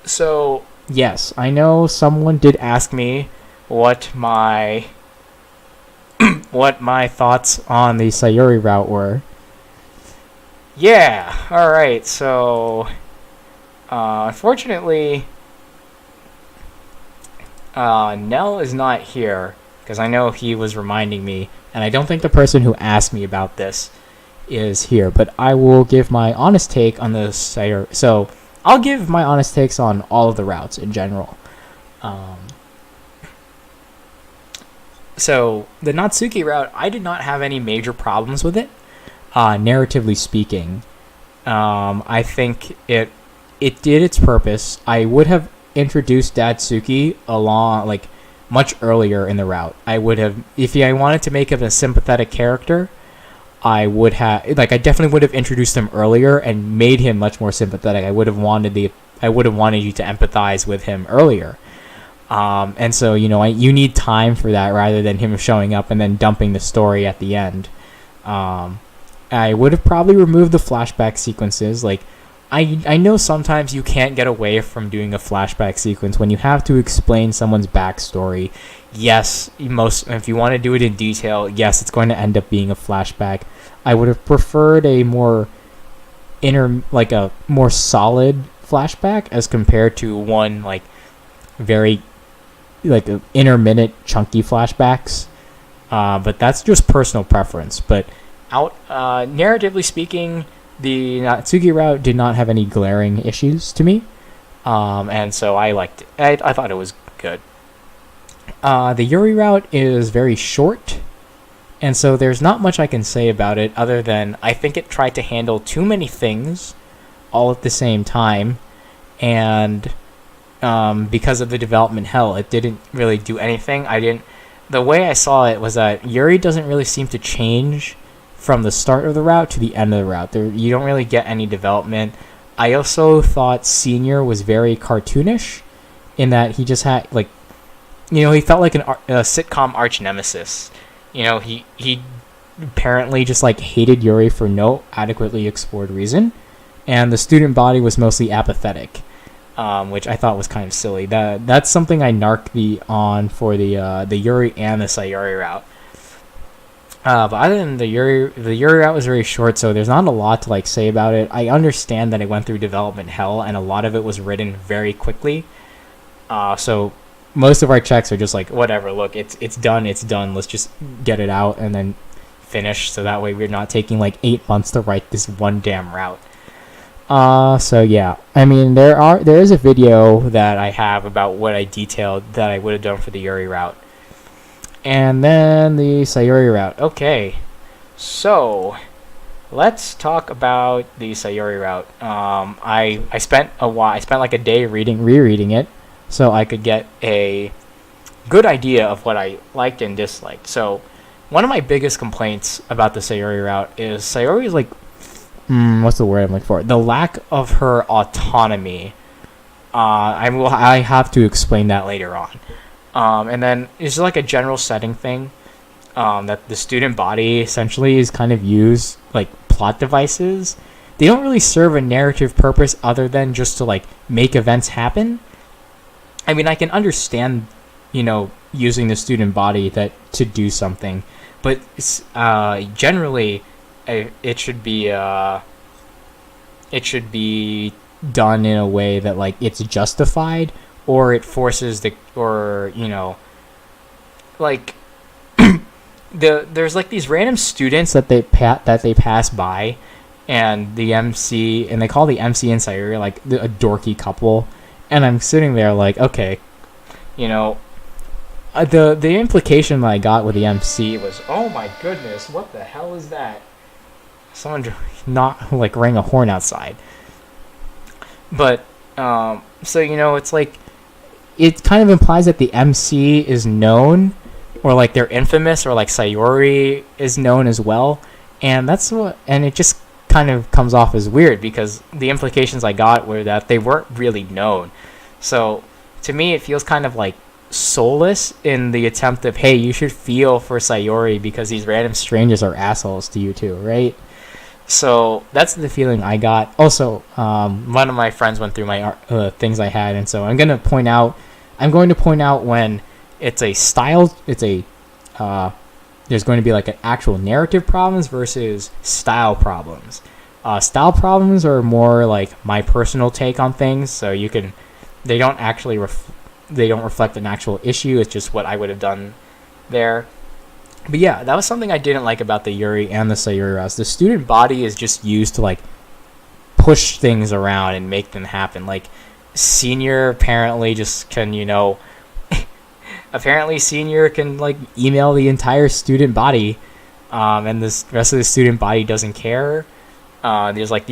So, yes, I know someone did ask me what my what my thoughts on the Sayori route were. Yeah, alright, so unfortunately Nell is not here because I know he was reminding me, and I don't think the person who asked me about this is here, but I will give my honest take on the Sayori. So I'll give my honest takes on all of the routes in general. So the Natsuki route, I did not have any major problems with it. Narratively speaking, I think it did its purpose. I would have introduced Natsuki along like much earlier in the route. I would have, if I wanted to make him a sympathetic character, I would have I definitely would have introduced him earlier and made him much more sympathetic. I would have wanted you to empathize with him earlier. And so, you need time for that rather than him showing up and then dumping the story at the end. I would have probably removed the flashback sequences. Like, I know sometimes you can't get away from doing a flashback sequence when you have to explain someone's backstory. Yes, if you want to do it in detail, yes, it's going to end up being a flashback. I would have preferred a more a more solid flashback as compared to one very intermittent chunky flashbacks. But that's just personal preference. But narratively speaking, the Natsuki route did not have any glaring issues to me, and so I liked it. I thought it was good. The Yuri route is very short, and so there's not much I can say about it other than I think it tried to handle too many things all at the same time, and because of the development hell, it didn't really do anything. The way I saw it was that Yuri doesn't really seem to change from the start of the route to the end of the route. You don't really get any development. I also thought Senior was very cartoonish in that he just had he felt like a sitcom arch nemesis. He apparently just hated Yuri for no adequately explored reason, and the student body was mostly apathetic, which I thought was kind of silly. That's something I narked on for the Yuri and the Sayori route. But other than the Yuri route was very short, so there's not a lot to say about it. I understand that it went through development hell, and a lot of it was written very quickly. So most of our checks are just whatever. Look, it's done. Let's just get it out and then finish. So that way we're not taking 8 months to write this one damn route. So yeah, I mean there is a video that I have about what I detailed that I would have done for the Yuri route. And then the Sayori route. Okay, so let's talk about the Sayori route. I spent a while. I spent a day rereading it, so I could get a good idea of what I liked and disliked. So one of my biggest complaints about the Sayori route is Sayori's what's the word I'm looking for? The lack of her autonomy. I have to explain that later on. And then it's a general setting thing, that the student body essentially is kind of used plot devices. They don't really serve a narrative purpose other than just to make events happen. I mean, I can understand, using the student body to do something, but generally it should be done in a way that it's justified. Or it forces there's these random students that they pass by, and the MC, and they call the MC and Sayori a dorky couple, and I'm sitting there okay, the implication that I got with the MC was, oh my goodness, what the hell is that? Someone not rang a horn outside, but so it's it kind of implies that the MC is known, or they're infamous, or Sayori is known as well, and it just kind of comes off as weird because the implications I got were that they weren't really known. So to me, it feels kind of soulless in the attempt of, hey, you should feel for Sayori because these random strangers are assholes to you too, right? So that's the feeling I got. Also, one of my friends went through my things I had, and so I'm going to point out when it's a style, there's going to be like an actual narrative problems versus style problems. Style problems are more like my personal take on things, so they don't actually they don't reflect an actual issue. It's just what I would have done there. But yeah, that was something I didn't like about the Yuri and the Sayori routes. The student body is just used to like push things around and make them happen. Like Senior apparently just can, apparently Senior can like email the entire student body, and the rest of the student body doesn't care. There's like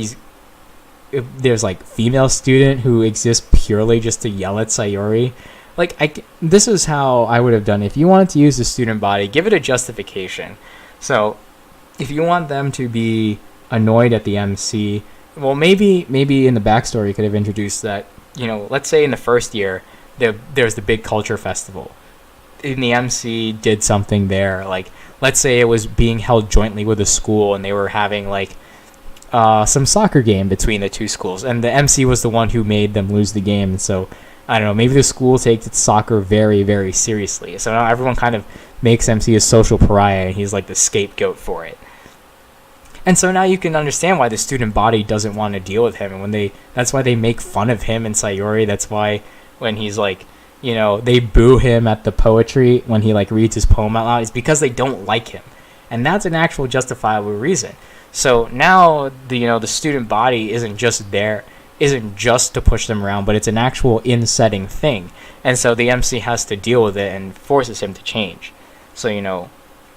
female student who exists purely just to yell at Sayori. Like, this is how I would have done it. If you wanted to use the student body, give it a justification. So, if you want them to be annoyed at the MC, well, maybe in the backstory you could have introduced that, let's say in the first year, there's the big culture festival. And the MC did something there. Like, let's say it was being held jointly with a school, and they were having, some soccer game between the two schools. And the MC was the one who made them lose the game, and so I don't know, maybe the school takes its soccer very, very seriously. So now everyone kind of makes MC a social pariah, and he's like the scapegoat for it. And so now you can understand why the student body doesn't want to deal with him, and that's why they make fun of him and Sayori. That's why when he's like, they boo him at the poetry when he like reads his poem out loud. It's because they don't like him, and that's an actual justifiable reason. So now the student body isn't just to push them around, but it's an actual in-setting thing. And so the MC has to deal with it and forces him to change. So,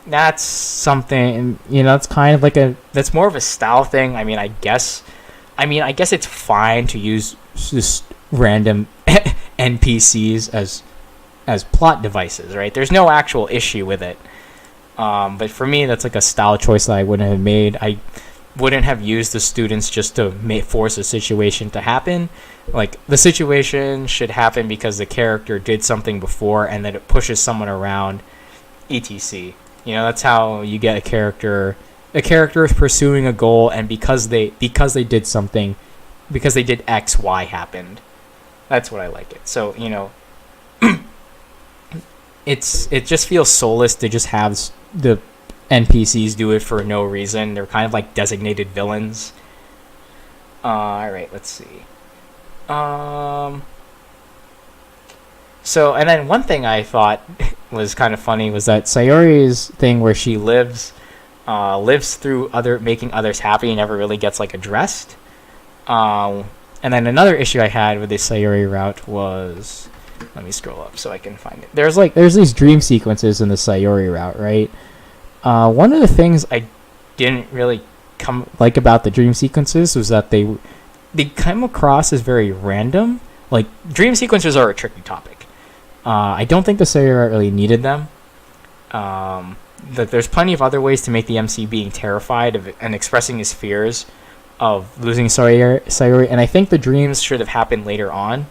that's something, it's kind of like that's more of a style thing. I guess it's fine to use just random NPCs as plot devices, right? There's no actual issue with it. But for me, that's like a style choice that I wouldn't have made. I wouldn't have used the students just to force a situation to happen. Like, the situation should happen because the character did something before and then it pushes someone around, etc. That's how you get a character is pursuing a goal, and because they did something, because they did X, Y happened. That's what I like it. So, it just feels soulless to just have the NPCs do it for no reason. They're kind of like designated villains. Alright, let's see. So, and then one thing I thought was kind of funny was that Sayori's thing where she lives through making others happy never really gets like addressed. And then another issue I had with the Sayori route was, let me scroll up so I can find it. There's these dream sequences in the Sayori route, right? One of the things I didn't really like about the dream sequences was that they come across as very random. Like, dream sequences are a tricky topic. I don't think the Sayori route really needed them. That there's plenty of other ways to make the MC being terrified of it and expressing his fears of losing Sayori, and I think the dreams should have happened later on,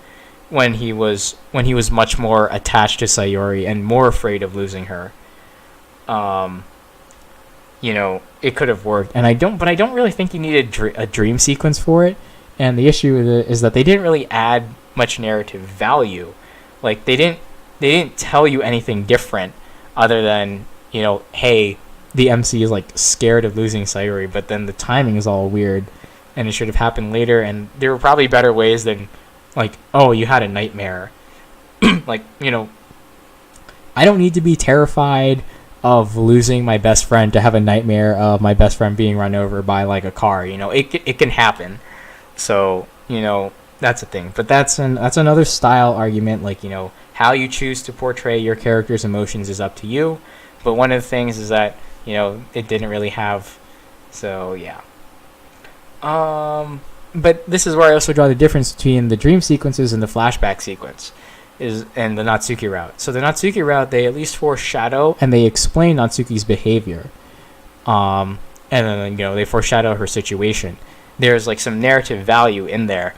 when he was much more attached to Sayori and more afraid of losing her. It could have worked, and I don't really think you needed a dream sequence for it. And the issue with it is that they didn't really add much narrative value. Like, they didn't tell you anything different other than, hey, the MC is like scared of losing Sayori, but then the timing is all weird, and it should have happened later. And there were probably better ways than, like, oh, you had a nightmare. Like, I don't need to be terrified of losing my best friend to have a nightmare of my best friend being run over by like a car. It can happen. So, that's a thing. But that's another style argument. Like, how you choose to portray your character's emotions is up to you. But one of the things is that, it didn't really have. So, yeah. But this is where I also draw the difference between the dream sequences and the flashback sequence, and the Natsuki route. So the Natsuki route, they at least foreshadow and they explain Natsuki's behavior. And then, they foreshadow her situation. There's like some narrative value in there.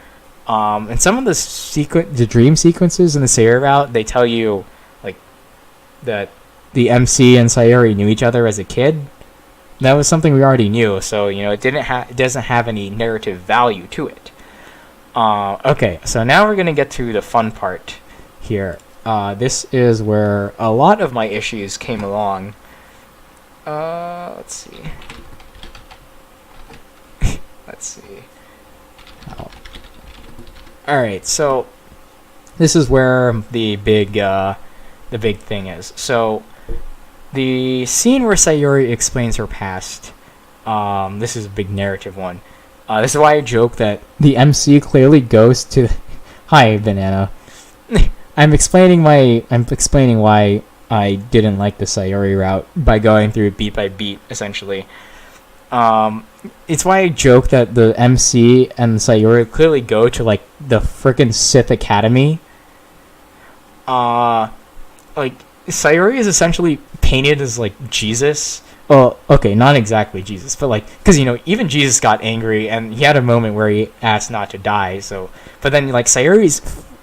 And some of the dream sequences in the Sayori route, they tell you like that the MC and Sayori knew each other as a kid. that was something we already knew. So it doesn't have any narrative value to it. Okay, so now we're gonna get to the fun part here. This is where a lot of my issues came along. Let's see. Let's see. Oh. All right, so this is where the big thing is. So the scene where Sayori explains her past. This is a big narrative one. This is why I joke that the MC clearly goes to. Hi, Banana. I'm explaining why I didn't like the Sayori route by going through it beat by beat, essentially. It's why I joke that the MC and Sayori clearly go to like the frickin' Sith Academy. Like Sayori is essentially painted as like Jesus. Well, okay, not exactly Jesus, but like, because even Jesus got angry and he had a moment where he asked not to die. So, but then like Sayori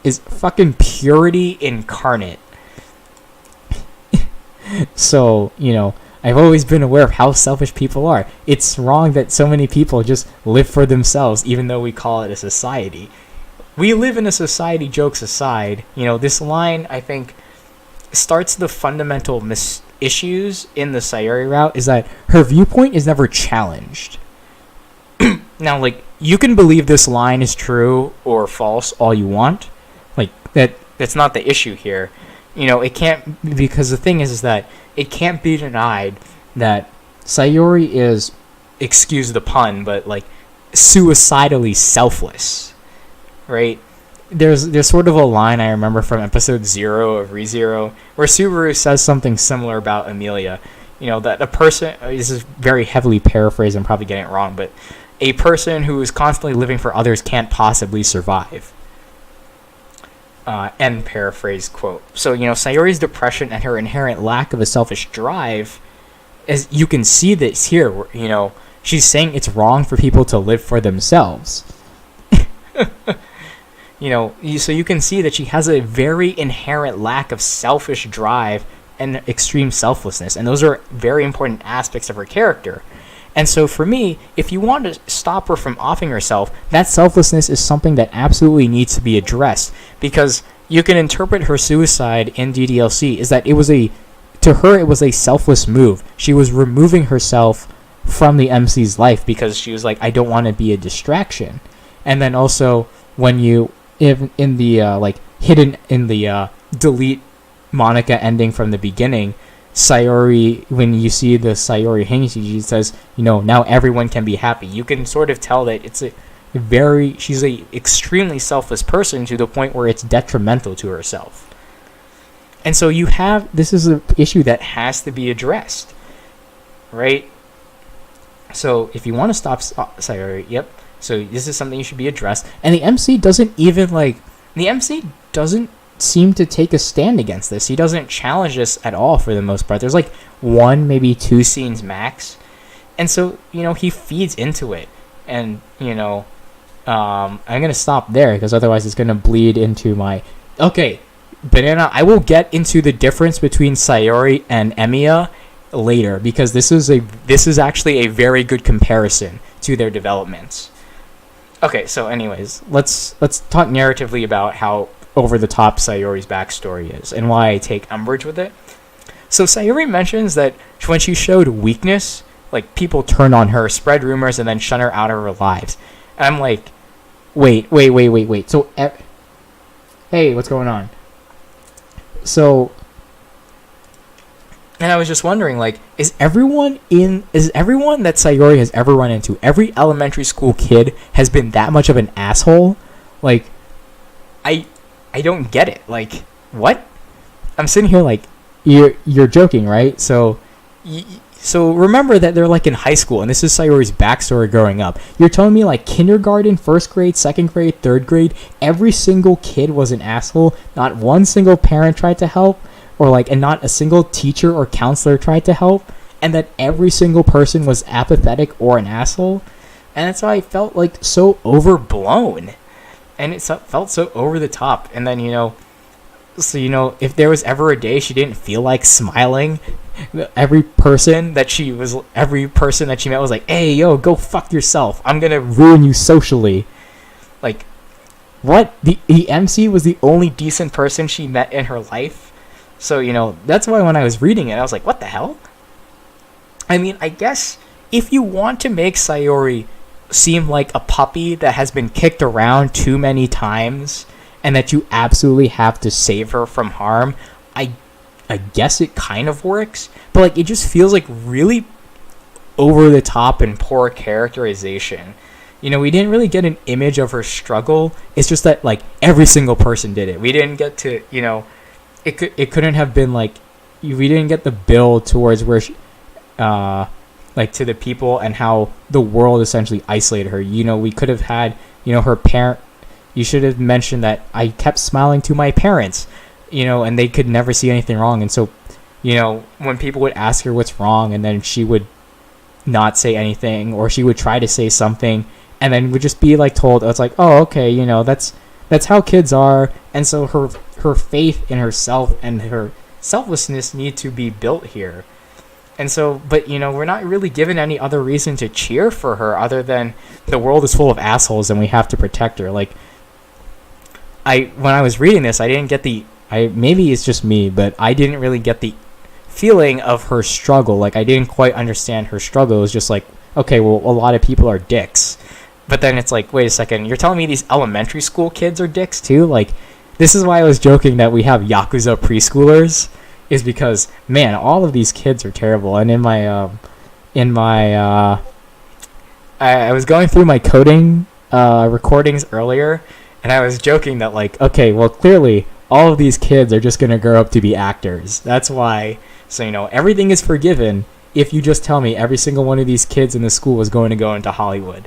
is fucking purity incarnate. So I've always been aware of how selfish people are. It's wrong that so many people just live for themselves, even though we call it a society. We live in a society, jokes aside. This line, I think, starts the fundamental issues in the Sayori route, is that her viewpoint is never challenged. Now, like, you can believe this line is true or false all you want. Like, that's not the issue here. It can't, because the thing is that it can't be denied that Sayori is, excuse the pun, but like suicidally selfless, right? There's sort of a line I remember from episode 0 of ReZero where Subaru says something similar about Amelia. That a person, this is very heavily paraphrased, I'm probably getting it wrong, but a person who is constantly living for others can't possibly survive. End paraphrase quote. So, Sayori's depression and her inherent lack of a selfish drive, as you can see this here, where, she's saying it's wrong for people to live for themselves. So you can see that she has a very inherent lack of selfish drive and extreme selflessness, and those are very important aspects of her character. And so for me, if you want to stop her from offing herself, that selflessness is something that absolutely needs to be addressed, because you can interpret her suicide in DDLC is that to her it was a selfless move. She was removing herself from the MC's life because she was like, I don't want to be a distraction. And then also when in the hidden in the delete Monika ending from the beginning, Sayori, when you see the Sayori Hengshi, she says, now everyone can be happy. You can sort of tell that she's a extremely selfless person to the point where it's detrimental to herself. And so this is an issue that has to be addressed, right? So if you want to stop Sayori, yep. So this is something you should be addressed. And the MC doesn't seem to take a stand against this. He doesn't challenge this at all for the most part. There's like 1, maybe 2 scenes max. And so, he feeds into it. And, I'm going to stop there because otherwise it's going to bleed into my... Okay, Banana, I will get into the difference between Sayori and Emiya later because this is actually a very good comparison to their developments. Okay, so anyways, let's talk narratively about how over the top Sayori's backstory is and why I take umbrage with it. So Sayori mentions that when she showed weakness, like people turned on her, spread rumors, and then shun her out of her lives. And I'm like, wait. So, hey, what's going on? So, and I was just wondering, like, is everyone that Sayori has ever run into, every elementary school kid has been that much of an asshole? Like, I don't get it. Like, what? I'm sitting here like, you're joking, right? So remember that they're like in high school, and this is Sayori's backstory growing up. You're telling me like kindergarten, first grade, second grade, third grade, every single kid was an asshole. Not one single parent tried to help, and not a single teacher or counselor tried to help, and that every single person was apathetic or an asshole. And that's why I felt like so overblown. And it felt so over the top. And then, if there was ever a day she didn't feel like smiling, every person that she met was like, hey, yo, go fuck yourself. I'm going to ruin you socially. Like, what? The MC was the only decent person she met in her life. So, that's why when I was reading it, I was like, what the hell? I mean, I guess if you want to make Sayori seem like a puppy that has been kicked around too many times and that you absolutely have to save her from harm, I guess it kind of works. But, like, it just feels like really over the top and poor characterization. We didn't really get an image of her struggle. It's just that, like, every single person did it. We didn't get to, it couldn't have been, like, we didn't get the build towards where she, like, to the people and how the world essentially isolated her. We could have had, her parent, you should have mentioned that I kept smiling to my parents, and they could never see anything wrong. And so, when people would ask her what's wrong, and then she would not say anything, or she would try to say something, and then would just be like told, it's like, oh, okay, that's how kids are. And so her faith in herself and her selflessness need to be built here. And so, but we're not really given any other reason to cheer for her other than the world is full of assholes and we have to protect her. Like, when I was reading this, I didn't get maybe it's just me, but I didn't really get the feeling of her struggle. Like, I didn't quite understand her struggle. It was just like, okay, well, a lot of people are dicks. But then it's like, wait a second, you're telling me these elementary school kids are dicks too? Like, this is why I was joking that we have Yakuza preschoolers, is because, man, all of these kids are terrible. And I was going through my coding recordings earlier, and I was joking that, like, okay, well, clearly all of these kids are just going to grow up to be actors. That's why, so, everything is forgiven if you just tell me every single one of these kids in the school was going to go into Hollywood.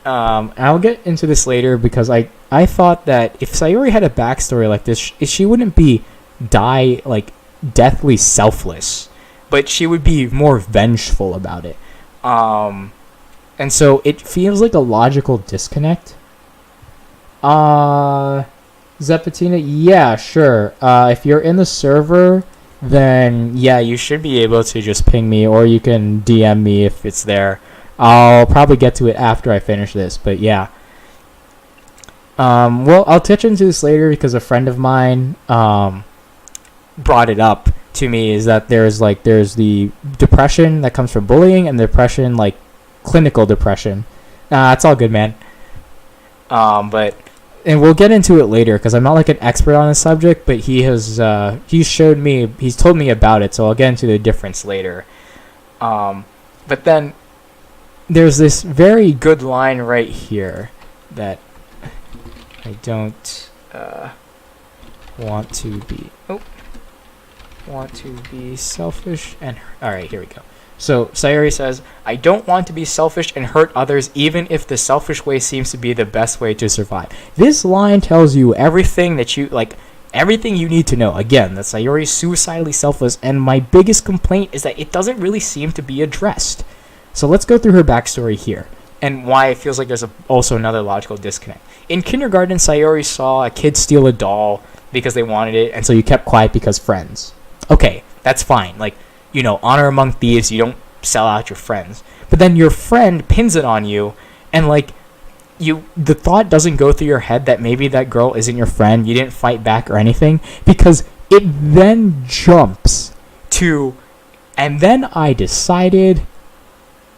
I'll get into this later because I thought that if Sayori had a backstory like this, she wouldn't be deathly selfless, but she would be more vengeful about it. And so it feels like a logical disconnect. Zepatina, yeah, sure. If you're in the server, then yeah, you should be able to just ping me, or you can DM me if it's there. I'll probably get to it after I finish this, but yeah. Well, I'll touch into this later because a friend of mine brought it up to me, is that there's the depression that comes from bullying and depression, like clinical depression. It's all good, man. And we'll get into it later because I'm not like an expert on the subject, but he's told me about it, so I'll get into the difference later. But then there's this very good line right here that I don't want to be selfish and alright, here we go. So Sayori says, I don't want to be selfish and hurt others even if the selfish way seems to be the best way to survive. This line tells you everything that everything you need to know. Again, that Sayori is suicidally selfless, and my biggest complaint is that it doesn't really seem to be addressed. So let's go through her backstory here, and why it feels like there's also another logical disconnect. In kindergarten, Sayori saw a kid steal a doll because they wanted it, and so you kept quiet because friends. Okay, that's fine. Like, honor among thieves, you don't sell out your friends. But then your friend pins it on you, and the thought doesn't go through your head that maybe that girl isn't your friend, you didn't fight back or anything, because it then jumps to, and then I decided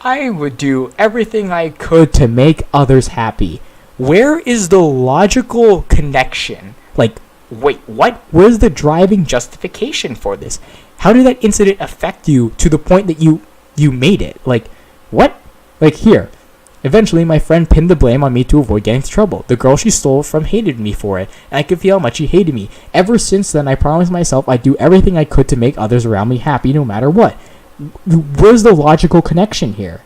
I would do everything I could to make others happy. Where is the logical connection? Like, wait, what? Where's the driving justification for this? How did that incident affect you to the point that you made it? Like, what? Like, here. Eventually, my friend pinned the blame on me to avoid getting into trouble. The girl she stole from hated me for it, and I could feel how much she hated me. Ever since then, I promised myself I'd do everything I could to make others around me happy no matter what. Where's the logical connection here?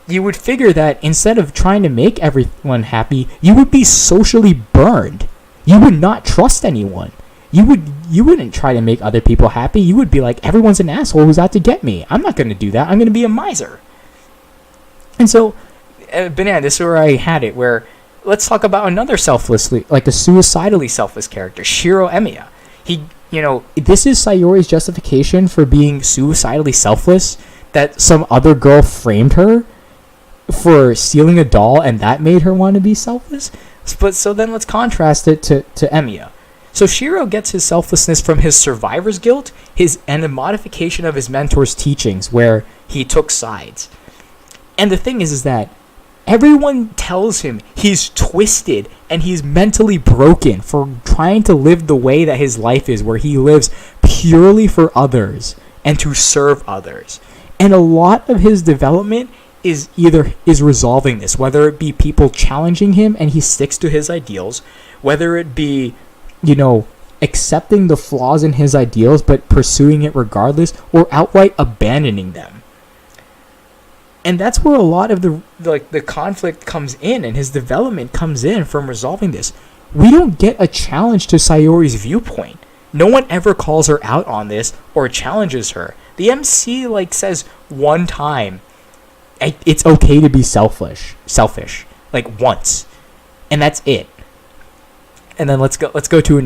You would figure that instead of trying to make everyone happy, you would be socially burned. You would not trust anyone. You wouldn't try to make other people happy. You would be like, everyone's an asshole who's out to get me. I'm not going to do that. I'm going to be a miser. And so, Banana, this is where I had it, where let's talk about another selflessly, like a suicidally selfless character, Shiro Emiya. this is Sayori's justification for being suicidally selfless, that some other girl framed her for stealing a doll and that made her want to be selfless. But so then let's contrast it to Emiya. So Shiro gets his selflessness from his survivor's guilt, and a modification of his mentor's teachings where he took sides. And the thing is that everyone tells him he's twisted and he's mentally broken for trying to live the way that his life is, where he lives purely for others and to serve others. And a lot of his development is resolving this, whether it be people challenging him and he sticks to his ideals, whether it be, accepting the flaws in his ideals but pursuing it regardless, or outright abandoning them. And that's where a lot of the conflict comes in, and his development comes in from resolving this. We don't get a challenge to Sayori's viewpoint. No one ever calls her out on this or challenges her. The MC says one time, it's okay to be selfish, once, and that's it. And then let's go to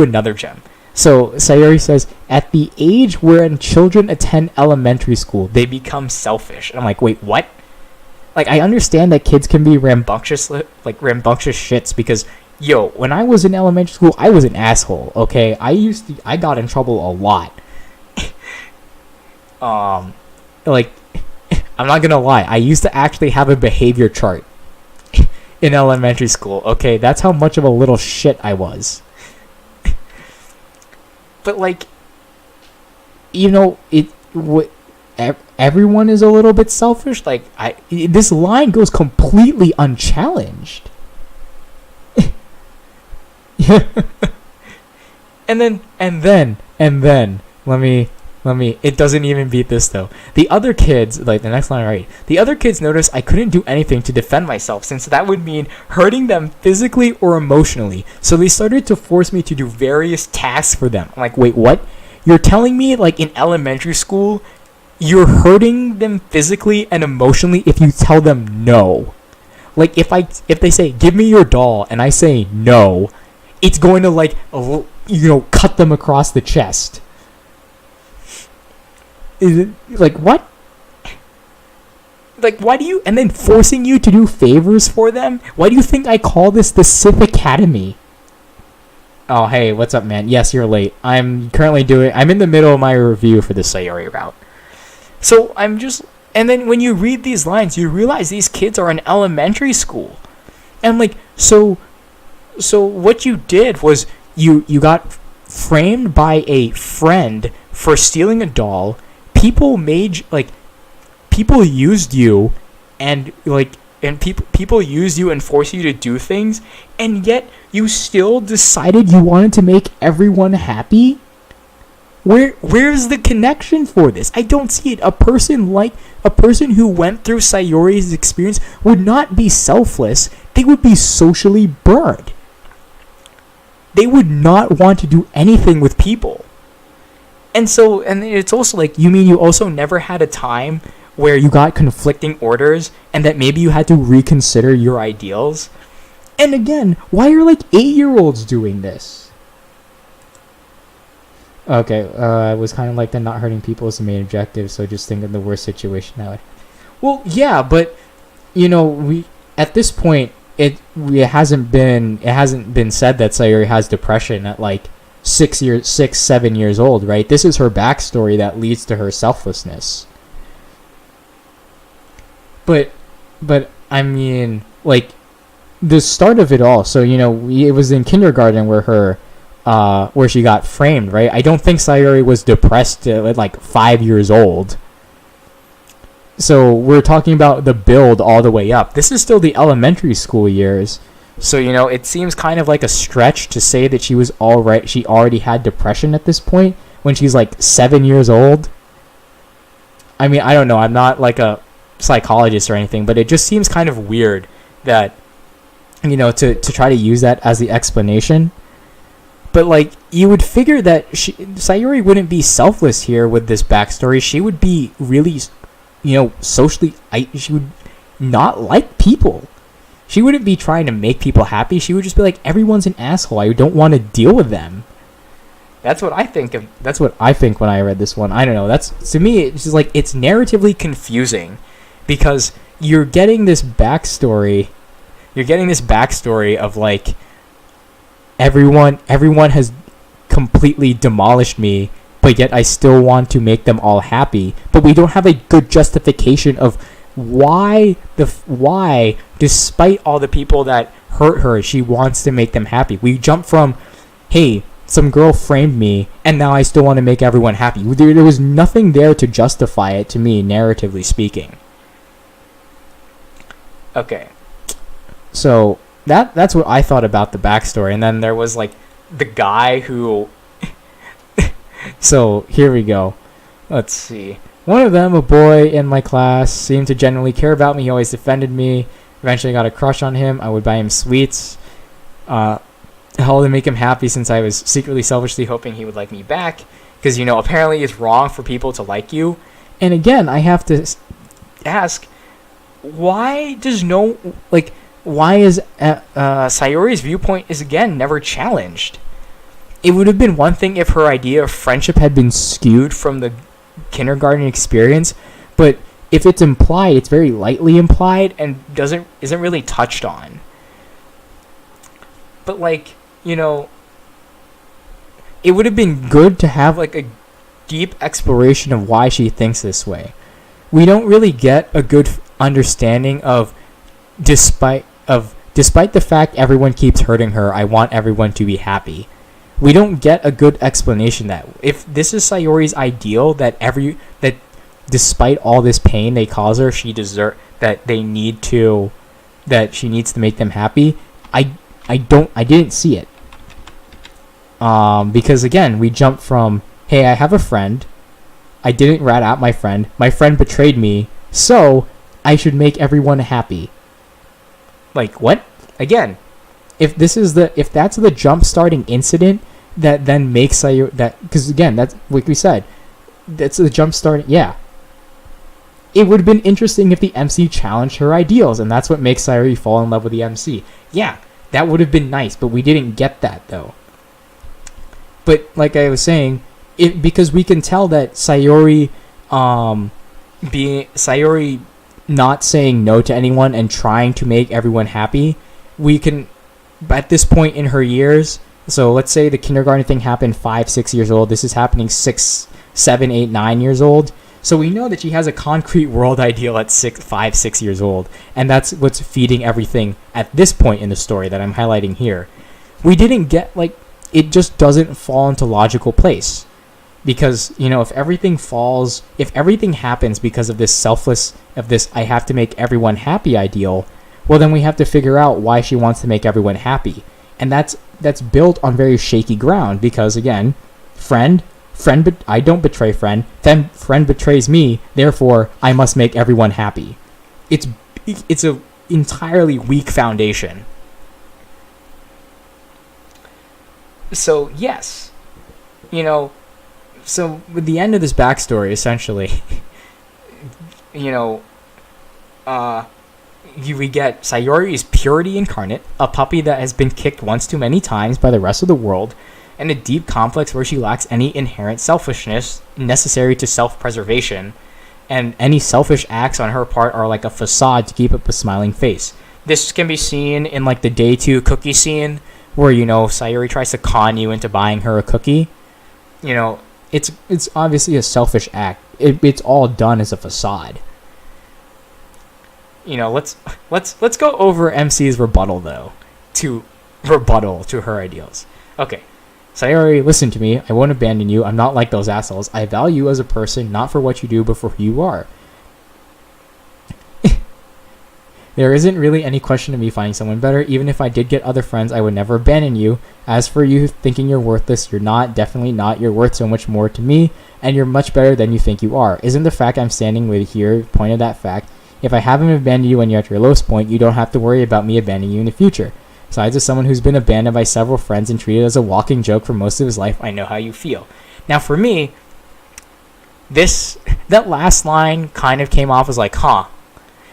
another gem. So Sayori says, at the age wherein children attend elementary school, they become selfish. And I'm like, wait, what? I understand that kids can be rambunctious shits, because, when I was in elementary school, I was an asshole, okay? I got in trouble a lot. I'm not gonna lie, I used to actually have a behavior chart in elementary school, okay? That's how much of a little shit I was. But everyone is a little bit selfish. This line goes completely unchallenged. and then let me it doesn't even beat this though. The other kids, the next line, right? The other kids noticed I couldn't do anything to defend myself, since that would mean hurting them physically or emotionally. So they started to force me to do various tasks for them. I'm like, wait, what? You're telling me in elementary school, you're hurting them physically and emotionally if you tell them no? If they say, give me your doll, and I say no, it's going to cut them across the chest. Is it what? Why do you, and then forcing you to do favors for them? Why do you think I call this the Sith Academy? Oh, hey, what's up, man? Yes, you're late. I'm in the middle of my review for the Sayori route. So and then when you read these lines, you realize these kids are in elementary school. And so what you did was you got framed by a friend for stealing a doll. People used you, and people used you and forced you to do things, and yet you still decided you wanted to make everyone happy. Where's the connection for this? I don't see it. A person who went through Sayori's experience would not be selfless. They would be socially burned. They would not want to do anything with people. And it's also you mean you also never had a time where you got conflicting orders and that maybe you had to reconsider your ideals? And again, why are 8-year-olds doing this? Okay, it was kind of the not hurting people is the main objective, so just think of the worst situation that would. Well, yeah, but we at this point it hasn't been said that Sayori has depression at 7 years old, right? This is her backstory that leads to her selflessness. But I mean, the start of it all. So it was in kindergarten where she got framed, right? I don't think Sayori was depressed at 5 years old. So we're talking about the build all the way up. This is still the elementary school years. So, it seems kind of like a stretch to say that she already had depression at this point when she's 7 years old. I mean, I don't know. I'm not a psychologist or anything, but it just seems kind of weird that, to try to use that as the explanation. But, you would figure that Sayori wouldn't be selfless here with this backstory. She would be really, socially, she would not like people. She wouldn't be trying to make people happy. She would just be everyone's an asshole. I don't want to deal with them. That's what I think of. That's what I think when I read this one. I don't know. That's, to me, it's just like, it's narratively confusing because you're getting this backstory. You're getting this backstory of like everyone has completely demolished me, but yet I still want to make them all happy. But we don't have a good justification of why despite all the people that hurt her, she wants to make them happy. We jump from, hey, some girl framed me, and now I still want to make everyone happy. There was nothing there to justify it to me, narratively speaking. Okay. So, that's what I thought about the backstory. And then there was, like, the guy who... So, here we go. Let's see. One of them, a boy in my class, seemed to genuinely care about me. He always defended me. Eventually I got a crush on him. I would buy him sweets. Hell to make him happy since I was secretly selfishly hoping he would like me back. Because, you know, apparently it's wrong for people to like you. And again, I have to ask, why is Sayori's viewpoint is, again, never challenged? It would have been one thing if her idea of friendship had been skewed from the kindergarten experience, but if it's implied, it's very lightly implied and isn't really touched on. But, like, you know, it would have been good to have, like, a deep exploration of why she thinks this way. We don't really get a good understanding of, despite the fact everyone keeps hurting her, I want everyone to be happy. We don't get a good explanation that if this is Sayori's ideal, that despite all this pain they cause her, she needs to make them happy. I didn't see it. Because again, we jump from, hey, I have a friend, I didn't rat out my friend betrayed me, so I should make everyone happy. Like, what? Again, if that's the jump starting incident that then makes Sayori, that, because again, that's like we said, that's the jump starting, yeah. It would have been interesting if the MC challenged her ideals, and that's what makes Sayori fall in love with the MC. Yeah, that would have been nice, but we didn't get that, though. But, like I was saying, because we can tell that Sayori not saying no to anyone and trying to make everyone happy, we can, at this point in her years, so let's say the kindergarten thing happened 5-6 years old, this is happening 6, 7, 8, 9 years old, so we know that she has a concrete world ideal at 5-6 years old, and that's what's feeding everything at this point in the story that I'm highlighting here. We didn't get, like, it just doesn't fall into logical place. Because, you know, if everything happens because of this I have to make everyone happy ideal, well, then we have to figure out why she wants to make everyone happy. And that's built on very shaky ground because, again, I don't betray friend, then friend betrays me, therefore I must make everyone happy. It's a entirely weak foundation. So, yes, you know, so with the end of this backstory, essentially, you know, we get Sayori's purity incarnate, a puppy that has been kicked once too many times by the rest of the world, and a deep complex where she lacks any inherent selfishness necessary to self-preservation, and any selfish acts on her part are like a facade to keep up a smiling face. This can be seen in, like, the day 2 cookie scene, where, you know, Sayori tries to con you into buying her a cookie. You know, it's obviously a selfish act. It's all done as a facade. You know, let's go over MC's rebuttal to her ideals. Okay, Sayori, listen to me. I won't abandon you. I'm not like those assholes. I value you as a person, not for what you do, but for who you are. There isn't really any question of me finding someone better. Even if I did get other friends, I would never abandon you. As for you thinking you're worthless, you're not. Definitely not. You're worth so much more to me, and you're much better than you think you are. Isn't the fact I'm standing with here point of that fact? If I haven't abandoned you when you're at your lowest point, you don't have to worry about me abandoning you in the future. Besides, as someone who's been abandoned by several friends and treated as a walking joke for most of his life, I know how you feel. Now, for me, that last line kind of came off as like, huh,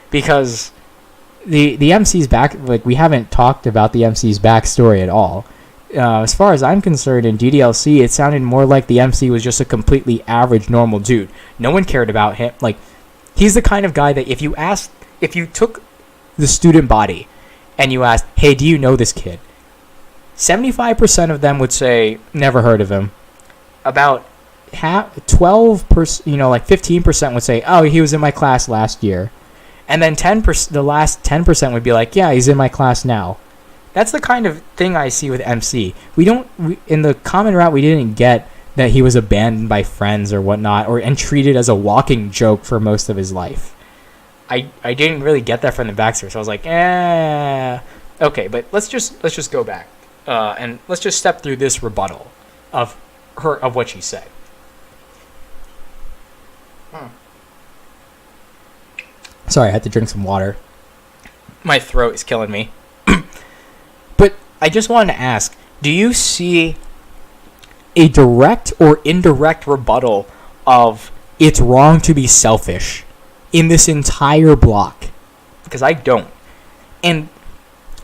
because the MC's back, like, we haven't talked about the MC's backstory at all. as far as I'm concerned, in DDLC, it sounded more like the MC was just a completely average, normal dude. No one cared about him. Like, he's the kind of guy that if you took the student body and you asked, hey, do you know this kid? 75% of them would say, never heard of him. About 12%, like 15% would say, oh, he was in my class last year. And then the last 10% would be like, yeah, he's in my class now. That's the kind of thing I see with MC. In the common route, we didn't get that he was abandoned by friends or whatnot, and treated as a walking joke for most of his life. I didn't really get that from the backstory, so I was like, okay, but let's just go back and let's just step through this rebuttal of what she said. Sorry, I had to drink some water. My throat is killing me. But I just wanted to ask, do you see a direct or indirect rebuttal of it's wrong to be selfish in this entire block? Because I don't. And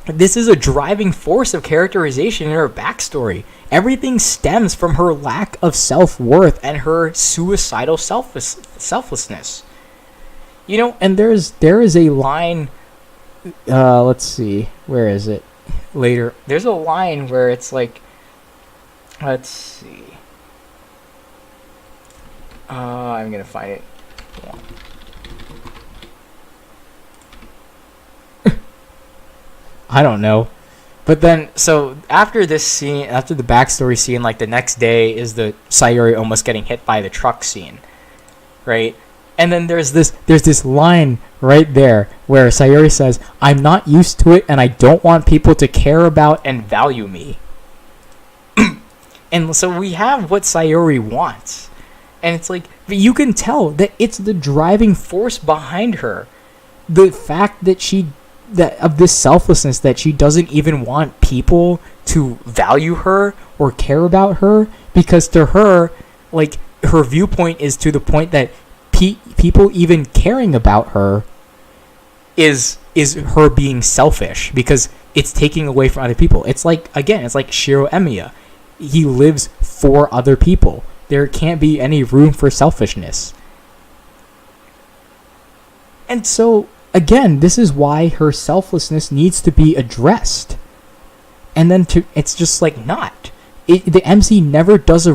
this is a driving force of characterization in her backstory. Everything stems from her lack of self-worth and her suicidal selflessness. And there is a line, let's see, where is it? Later, there's a line where it's like, let's see. I'm going to find it. I don't know. But then, so after this scene, after the backstory scene, like the next day is the Sayori almost getting hit by the truck scene, right? And then there's this line right there where Sayori says, I'm not used to it and I don't want people to care about and value me. And so we have what Sayori wants. And it's like, you can tell that it's the driving force behind her. The fact that of this selflessness, that she doesn't even want people to value her or care about her, because to her, like, her viewpoint is to the point that people even caring about her is her being selfish, because it's taking away from other people. It's like Shiro Emiya. He lives for other people. There can't be any room for selfishness. And so, again, this is why her selflessness needs to be addressed. And then it's just like not. The MC never does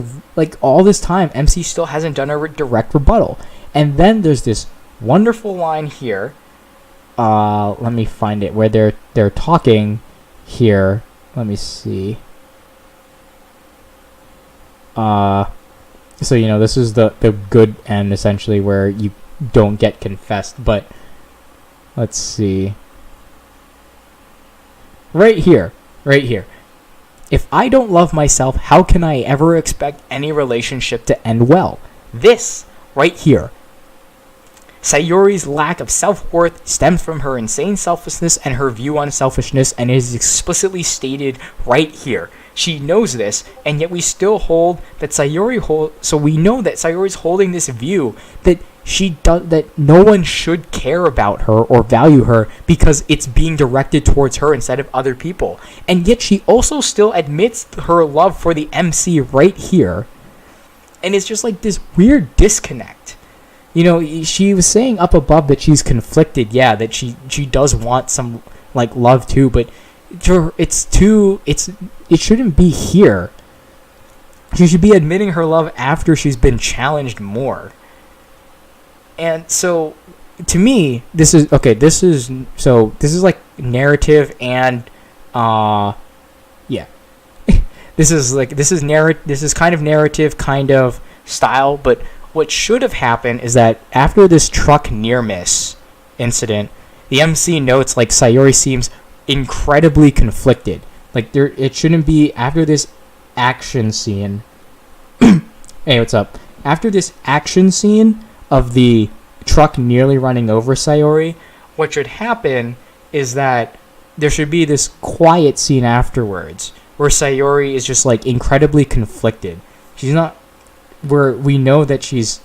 all this time, MC still hasn't done a direct rebuttal. And then there's this wonderful line here. Let me find it, where they're talking here. Let me see. So, this is the good end, essentially, where you don't get confessed. But let's see. Right here. If I don't love myself, how can I ever expect any relationship to end well? This, right here. Sayori's lack of self-worth stems from her insane selflessness and her view on selfishness, and is explicitly stated right here. She knows this, and yet we still hold that so we know that Sayori's holding this view that that no one should care about her or value her because it's being directed towards her instead of other people. And yet she also still admits her love for the MC right here. And it's just like this weird disconnect. She was saying up above that she's conflicted, yeah, that she does want some love too, but it shouldn't be here. She should be admitting her love after she's been challenged more. And so, to me, this is like narrative and yeah. This is kind of narrative kind of style, but what should have happened is that after this truck near miss incident, the MC notes Sayori seems incredibly conflicted. It shouldn't be after this action scene. Hey, what's up? After this action scene of the truck nearly running over Sayori, what should happen is that there should be this quiet scene afterwards where Sayori is just incredibly conflicted. She's not, where we know that she's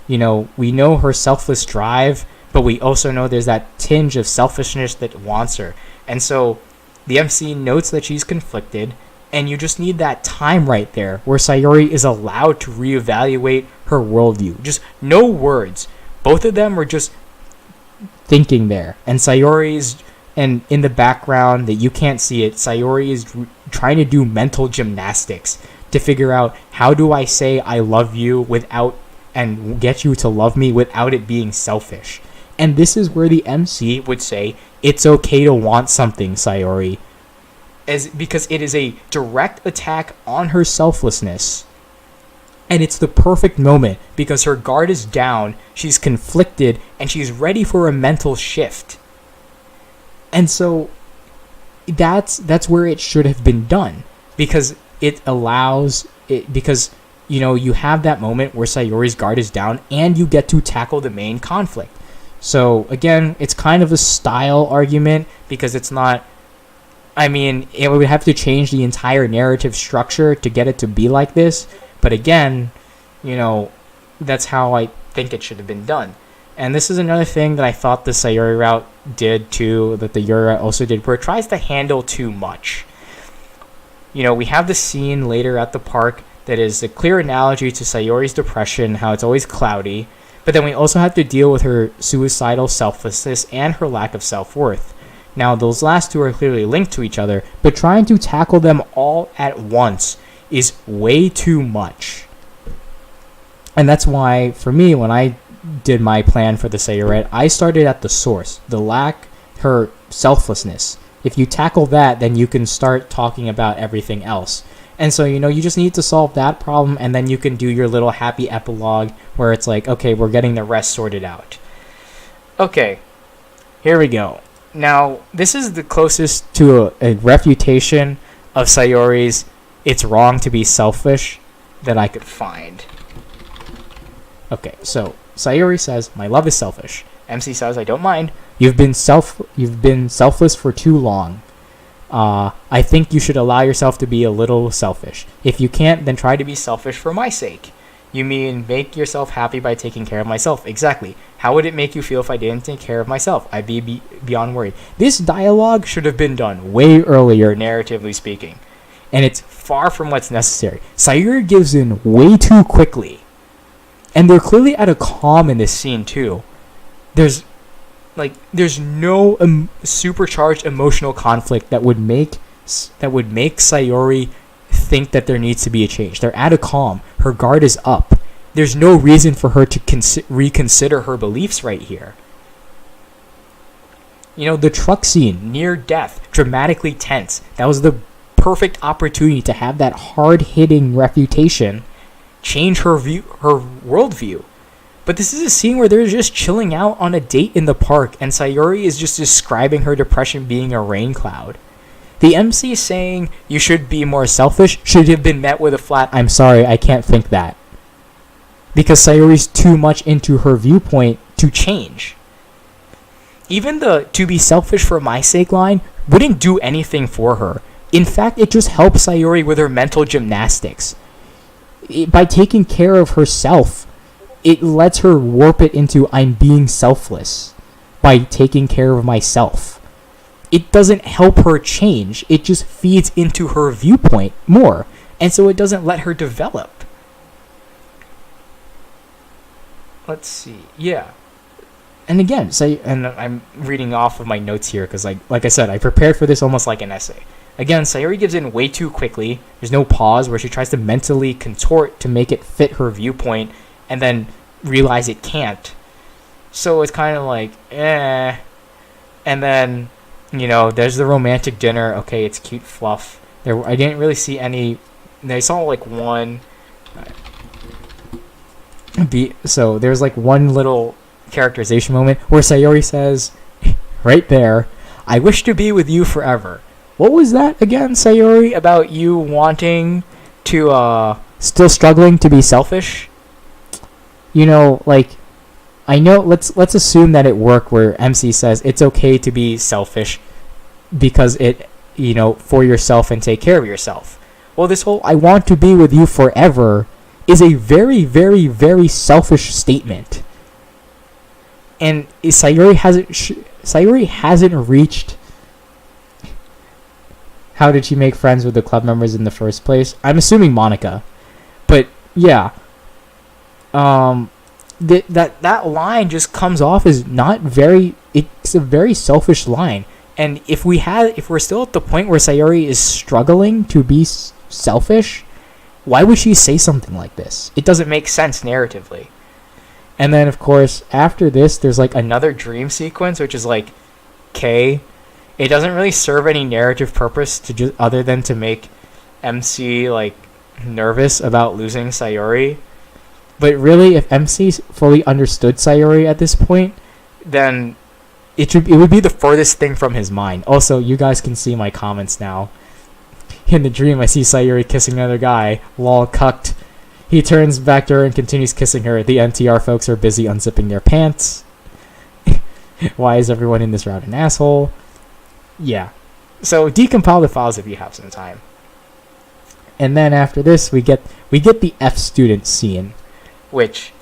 we know her selfless drive, but we also know there's that tinge of selfishness that wants her. And so The MC notes that she's conflicted, and you just need that time right there where Sayori is allowed to reevaluate her worldview. Just no words. Both of them are just thinking there. And Sayori's, and in the background that you can't see it, Sayori is trying to do mental gymnastics to figure out, how do I say I love you without, and get you to love me without it being selfish. And this is where the MC would say, it's okay to want something, Sayori. Because it is a direct attack on her selflessness. And it's the perfect moment because her guard is down, she's conflicted, and she's ready for a mental shift. And so that's where it should have been done, because it allows it, because you have that moment where Sayori's guard is down and you get to tackle the main conflict. So again, it's kind of a style argument because it's not, it would have to change the entire narrative structure to get it to be like this. But again, that's how I think it should have been done. And this is another thing that I thought the Sayori route did too, that the Yuri route also did, where it tries to handle too much. We have the scene later at the park that is a clear analogy to Sayori's depression, how it's always cloudy. But then we also have to deal with her suicidal selflessness and her lack of self-worth. Now, those last two are clearly linked to each other, but trying to tackle them all at once is way too much. And that's why, for me, when I did my plan for the Sayori, I started at the source, her selflessness. If you tackle that, then you can start talking about everything else. And so, you just need to solve that problem, and then you can do your little happy epilogue where it's like, okay, we're getting the rest sorted out. Okay, here we go. Now, this is the closest to a refutation of Sayori's "it's wrong to be selfish" that I could find. Okay, so Sayori says, "My love is selfish." MC says, "I don't mind. You've been selfless for too long. I think you should allow yourself to be a little selfish. If you can't, then try to be selfish for my sake." "You mean make yourself happy by taking care of myself?" "Exactly. How would it make you feel if I didn't take care of myself? I'd be beyond worried." This dialogue should have been done way earlier, narratively speaking. And it's far from what's necessary. Sayori gives in way too quickly. And they're clearly at a calm in this scene too. There's no supercharged emotional conflict that would make Sayori think that there needs to be a change. They're at a calm. Her guard is up. There's no reason for her to reconsider her beliefs right here. The truck scene, near death, dramatically tense. That was the perfect opportunity to have that hard-hitting refutation change her worldview. But this is a scene where they're just chilling out on a date in the park, and Sayori is just describing her depression being a rain cloud. The MC saying you should be more selfish should have been met with a flat, "I'm sorry, I can't think that." Because Sayori's too much into her viewpoint to change. Even the "to be selfish for my sake" line wouldn't do anything for her. In fact, it just helps Sayori with her mental gymnastics. By taking care of herself, it lets her warp it into "I'm being selfless by taking care of myself." It doesn't help her change. It just feeds into her viewpoint more. And so it doesn't let her develop. Let's see. Yeah. And again, and I'm reading off of my notes here because, like I said, I prepared for this almost like an essay. Again, Sayori gives in way too quickly. There's no pause where she tries to mentally contort to make it fit her viewpoint and then realize it can't. So it's kind of like, eh. And then, there's the romantic dinner. Okay, it's cute fluff. I didn't really see any. I saw one. So there's one little characterization moment where Sayori says, right there, "I wish to be with you forever." What was that again, Sayori? About you wanting to, still struggling to be selfish? I know, let's assume that it worked where MC says it's okay to be selfish because it, for yourself and take care of yourself. Well, this whole "I want to be with you forever" is a very, very, very selfish statement. And Sayori hasn't reached How did she make friends with the club members in the first place? I'm assuming Monika. But, yeah. That line just comes off as not very... It's a very selfish line. And if we're still at the point where Sayori is struggling to be selfish, why would she say something like this? It doesn't make sense narratively. And then, of course, after this, there's like another dream sequence, which is like K. It doesn't really serve any narrative purpose to just other than to make MC like nervous about losing Sayori. But really, if MC fully understood Sayori at this point, then it would be the furthest thing from his mind. Also, you guys can see my comments now. In the dream, I see Sayori kissing another guy. Lol, cucked. He turns back to her and continues kissing her. The NTR folks are busy unzipping their pants. Why is everyone in this route an asshole? Yeah. So decompile the files if you have some time. And then after this, we get the F student scene, which,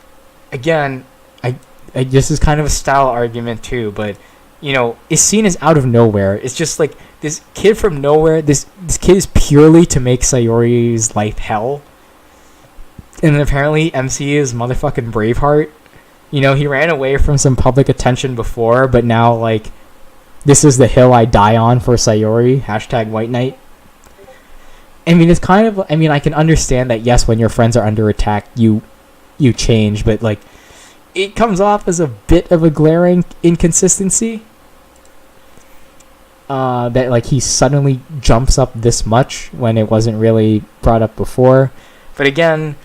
again, I this is kind of a style argument too, but this scene is out of nowhere. It's just like this kid from nowhere. This kid is purely to make Sayori's life hell. And then apparently MC is motherfucking Braveheart. He ran away from some public attention before, but now like this is the hill I die on for Sayori. # White Knight. I mean, it's kind of. I mean, I can understand that. Yes, when your friends are under attack, you change, but like. It comes off as a bit of a glaring inconsistency. That like he suddenly jumps up this much when it wasn't really brought up before. But again,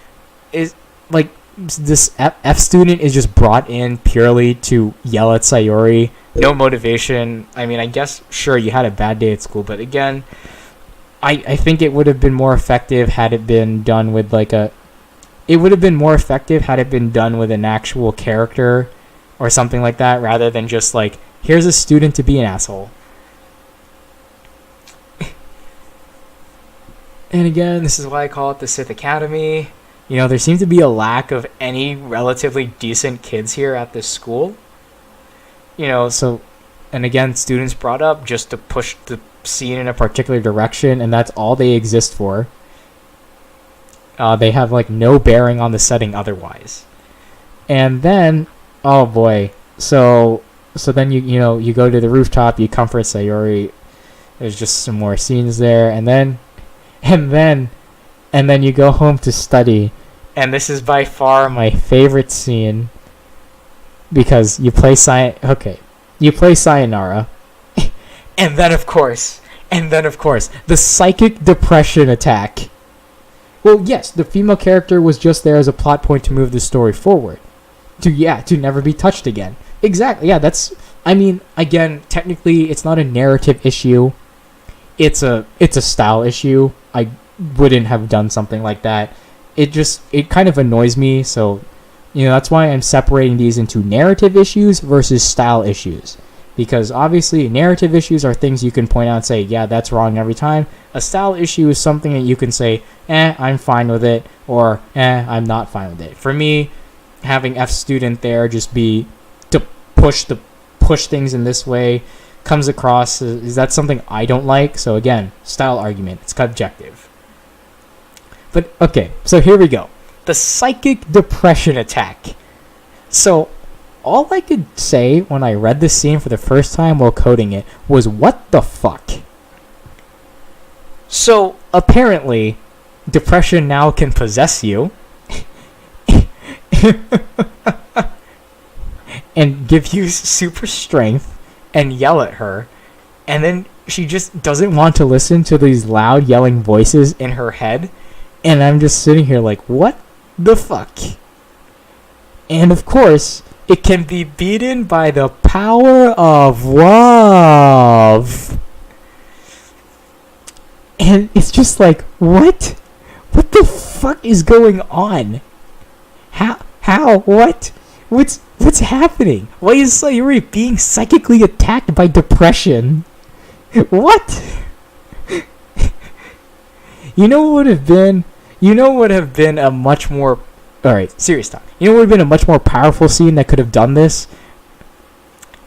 is like this F student is just brought in purely to yell at Sayori. No motivation. I mean, I guess sure you had a bad day at school, but again, I think it would have been more effective had it been done with like a. It would have been more effective had it been done with an actual character or something like that, rather than just like, here's a student to be an asshole. And again, this is why I call it the Sith Academy. There seems to be a lack of any relatively decent kids here at this school. So, and again, students brought up just to push the scene in a particular direction, and that's all they exist for. They have like no bearing on the setting otherwise. And then, oh boy, so then you go to the rooftop, you comfort Sayori. There's just some more scenes there, and then you go home to study. And this is by far my favorite scene because you play Sayonara, and then of course, the psychic depression attack. Well, yes, the female character was just there as a plot point to move the story forward. To never be touched again. Exactly, yeah, that's... I mean, again, technically, it's not a narrative issue. It's a style issue. I wouldn't have done something like that. It kind of annoys me, so... that's why I'm separating these into narrative issues versus style issues. Because, obviously, narrative issues are things you can point out and say, yeah, that's wrong every time. A style issue is something that you can say, I'm fine with it, or, I'm not fine with it. For me, having F student there just be to push things in this way comes across is that something I don't like. So again, style argument. It's objective. But, okay, so here we go. The psychic depression attack. So... all I could say when I read this scene for the first time while coding it was, what the fuck? So, apparently, depression now can possess you and give you super strength and yell at her, and then she just doesn't want to listen to these loud yelling voices in her head, and I'm just sitting here like, what the fuck? And of course... it can be beaten by the power of love. And it's just like, what? What the fuck is going on? How? What? What's happening? Why is Sayori being psychically attacked by depression? What? You know what would have been a much more... Alright, serious talk. What would have been a much more powerful scene that could have done this?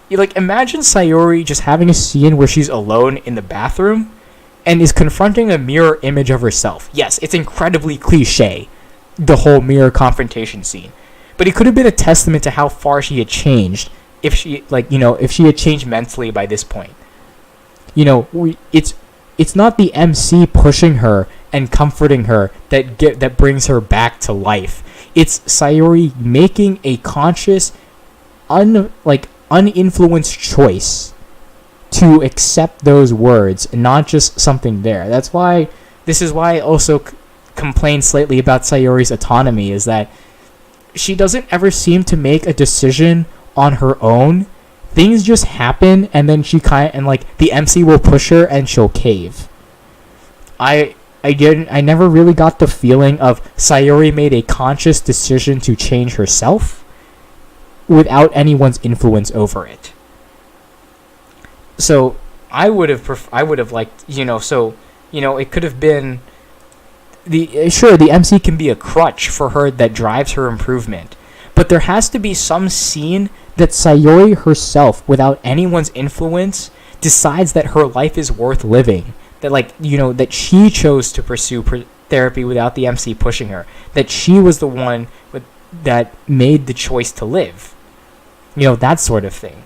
Imagine Sayori just having a scene where she's alone in the bathroom, and is confronting a mirror image of herself. Yes, it's incredibly cliche, the whole mirror confrontation scene. But it could have been a testament to how far she had changed if she, if she had changed mentally by this point. It's not the MC pushing her and comforting her that brings her back to life. It's Sayori making a conscious, uninfluenced choice to accept those words and not just something there. This is why I also complain slightly about Sayori's autonomy, is that she doesn't ever seem to make a decision on her own. Things just happen, and then the MC will push her and she'll cave. I never really got the feeling of Sayori made a conscious decision to change herself without anyone's influence over it. So I would have liked, it could have been the MC can be a crutch for her that drives her improvement, but there has to be some scene that Sayori herself, without anyone's influence, decides that her life is worth living. That she chose to pursue therapy without the MC pushing her. That she was the one that made the choice to live. That sort of thing.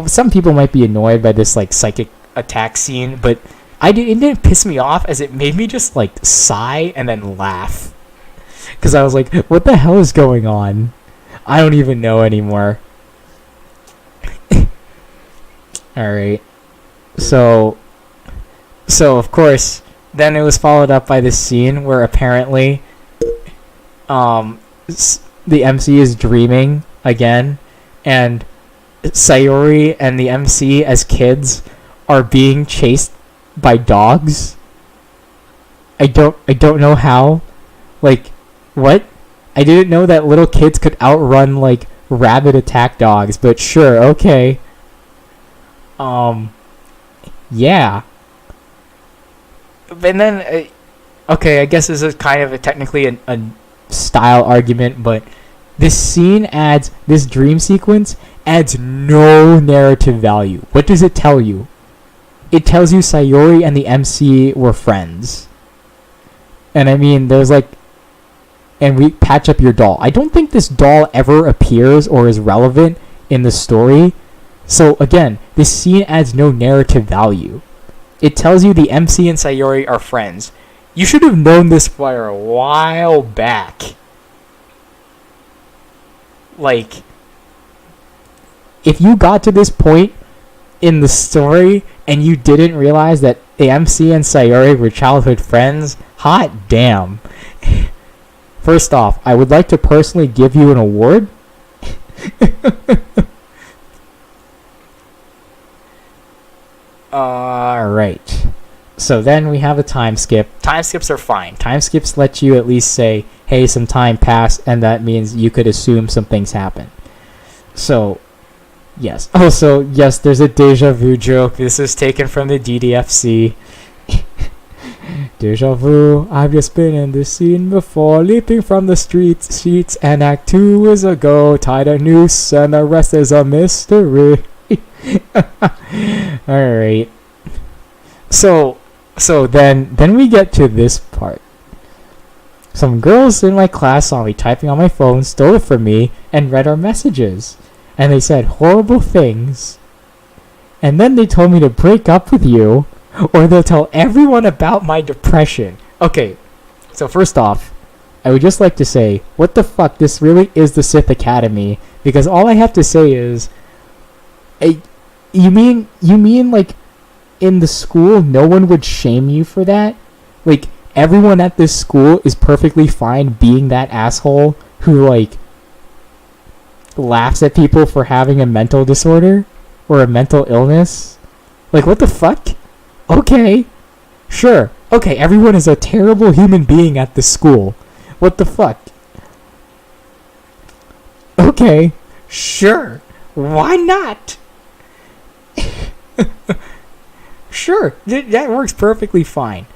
Some people might be annoyed by this psychic attack scene, but it didn't piss me off, as it made me just sigh and then laugh. Because I was like, what the hell is going on? I don't even know anymore. Alright. So of course, then it was followed up by this scene where apparently the MC is dreaming again, and Sayori and the MC as kids are being chased by dogs. I don't know how. What? I didn't know that little kids could outrun rabid attack dogs, but sure, okay. Yeah. And then, okay, I guess this is kind of technically a style argument, but this dream sequence adds no narrative value. What does it tell you? It tells you Sayori and the MC were friends. And I mean, there's and we patch up your doll. I don't think this doll ever appears or is relevant in the story. So again, this scene adds no narrative value. It tells you the MC and Sayori are friends. You should have known this for a while back. If you got to this point in the story and you didn't realize that the MC and Sayori were childhood friends, hot damn. First off, I would like to personally give you an award. Alright. So then we have a time skip. Time skips are fine. Time skips let you at least say, hey, some time passed, and that means you could assume some things happen. So, yes. Also, yes, there's a deja vu joke. This is taken from the DDFC. Deja vu, I've just been in this scene before, leaping from the sheets, and Act 2 is a go, tied a noose, and the rest is a mystery. Alright. So then we get to this part. Some girls in my class saw me typing on my phone, stole it from me, and read our messages. And they said horrible things. And then they told me to break up with you, or they'll tell everyone about my depression. Okay, so first off, I would just like to say, what the fuck, this really is the Sith Academy, because all I have to say is, you mean in the school no one would shame you for that? Everyone at this school is perfectly fine being that asshole who laughs at people for having a mental disorder or a mental illness? What the fuck? Okay, sure. Okay, everyone is a terrible human being at this school. What the fuck? Okay, sure. Why not? Sure, that works perfectly fine.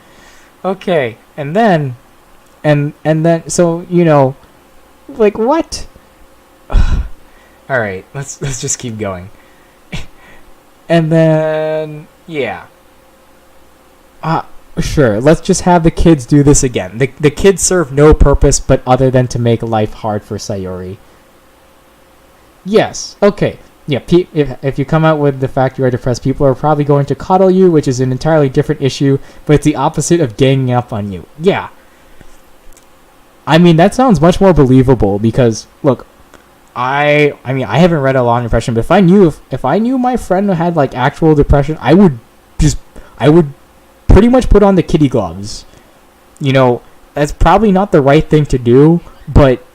Okay, and then, so what? All right, let's just keep going. And then, yeah. Sure, let's just have the kids do this again. The kids serve no purpose but other than to make life hard for Sayori. Yes, okay. Yeah, if you come out with the fact you are depressed, people are probably going to coddle you, which is an entirely different issue, but it's the opposite of ganging up on you. Yeah. I mean, that sounds much more believable because, look, I haven't read a long depression, but if I knew my friend had like actual depression, I would pretty much put on the kitty gloves. You know, that's probably not the right thing to do, but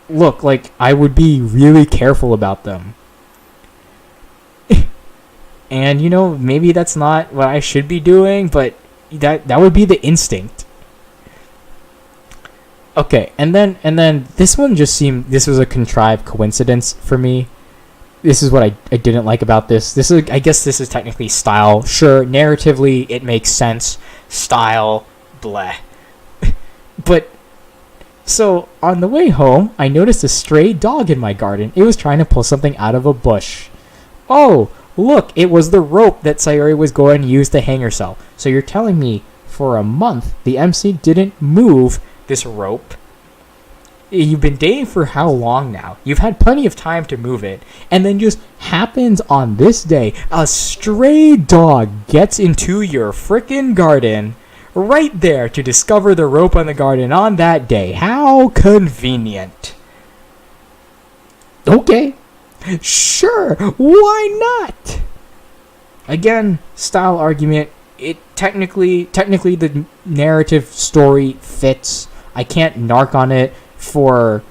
look, like, I would be really careful about them. And, you know, maybe that's not what I should be doing, but that would be the instinct. Okay, and then this one just seemed, this was a contrived coincidence for me. This is what I didn't like about this. I guess this is technically style. Sure, narratively it makes sense. Style, bleh. But, so, on the way home, I noticed a stray dog in my garden. It was trying to pull something out of a bush. Oh, look, it was the rope that Sayori was going to use to hang herself. So you're telling me, for a month, the MC didn't move this rope? You've been dating for how long now? You've had plenty of time to move it. And then just happens on this day, a stray dog gets into your frickin' garden right there to discover the rope on the garden on that day. How convenient. Okay. Sure. Why not? Again, style argument. It technically the narrative story fits. I can't narc on it for